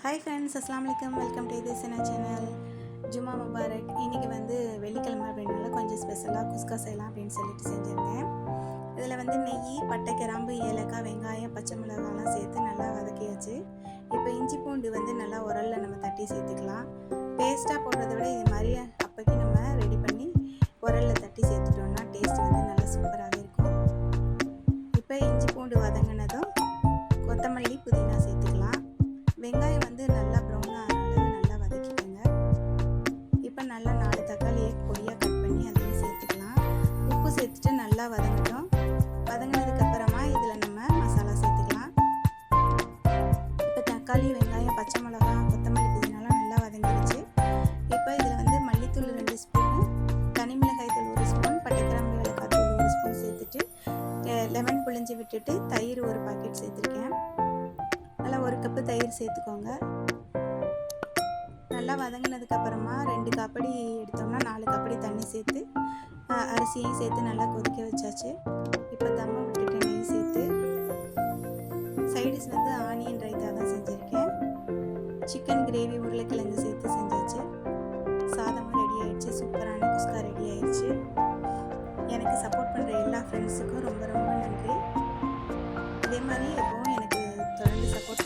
Hi friends, அஸ்ஸலாமு அலைக்கும். Welcome to this channel. ஜும்மா முபாரக். இன்றைக்கி வெள்ளிக்கிழமை அப்படின்னால கொஞ்சம் ஸ்பெஷலாக குஸ்கா செய்யலாம் அப்படின்னு சொல்லிட்டு செஞ்சுருந்தேன். இதில் நெய், பட்டை, கிராம்பு, ஏலக்காய், வெங்காயம், பச்சை மிளகாலாம் சேர்த்து நல்லா வதக்கியாச்சு. இப்போ இஞ்சி பூண்டு நல்லா உரலில் நம்ம தட்டி சேர்த்துக்கலாம். பேஸ்ட்டாக போடுறத விட இது மாதிரி அப்போக்கி நம்ம ரெடி பண்ணி உரலில் தட்டி சேர்த்துட்டோம்னா டேஸ்ட் நல்லா சூப்பராகவே இருக்கும். இப்போ இஞ்சி பூண்டு வதங்கினதும் கொத்தமல்லி, புதினா சேர்த்துக்கலாம். வெங்காயம் நல்லா ப்ரௌன் ஆகிற அளவு நல்லா வதக்கிக்கோங்க. இப்போ நல்லா 4 தக்காளியை பொடியாக கட் பண்ணி அதையும் சேர்த்துக்கலாம். உப்பு சேர்த்துட்டு நல்லா வதங்கட்டும். வதங்கினதுக்கப்புறமா இதில் நம்ம மசாலா சேர்த்துக்கலாம். இப்போ தக்காளி, வெங்காயம், பச்சை மிளகா, கொத்தமல்லி, புதினாலாம் நல்லா வதங்கிடுச்சு. இப்போ இதில் மல்லித்தூள் 2 ஸ்பூனு, தனி மிளகாய் தூள் 1 ஸ்பூன், பட்டை, கிராம்பு, ஏலக்காய் தூள் 1 ஸ்பூன் சேர்த்துட்டு லெமன் புழிஞ்சு விட்டுட்டு தயிர் 1 பாக்கெட் சேர்த்துருக்கேன். நல்லா 1 கப்பு தயிர் சேர்த்துக்கோங்க. நல்லா வதங்கினதுக்கப்புறமா 2 காப்படி எடுத்தோம்னா 4 காப்படி தண்ணி சேர்த்து அரிசியையும் சேர்த்து நல்லா கொதிக்க வச்சாச்சு. இப்போ தம்மை விட்டுட்டு நெய் சேர்த்து சைடிஸ் ஆனியன் ரைத்தா தான் செஞ்சுருக்கேன். சிக்கன் கிரேவி, உருளைக்கிழங்கு சேர்த்து செஞ்சாச்சு. சாதமும் ரெடி ஆயிடுச்சு. சூப்பரான குஸ்கா ரெடி ஆயிடுச்சு. எனக்கு சப்போர்ட் பண்ணுற எல்லா ஃப்ரெண்ட்ஸுக்கும் ரொம்ப ரொம்ப நன்றி. இதே மாதிரி எப்பவும் எனக்கு தொடர்ந்து சப்போர்ட்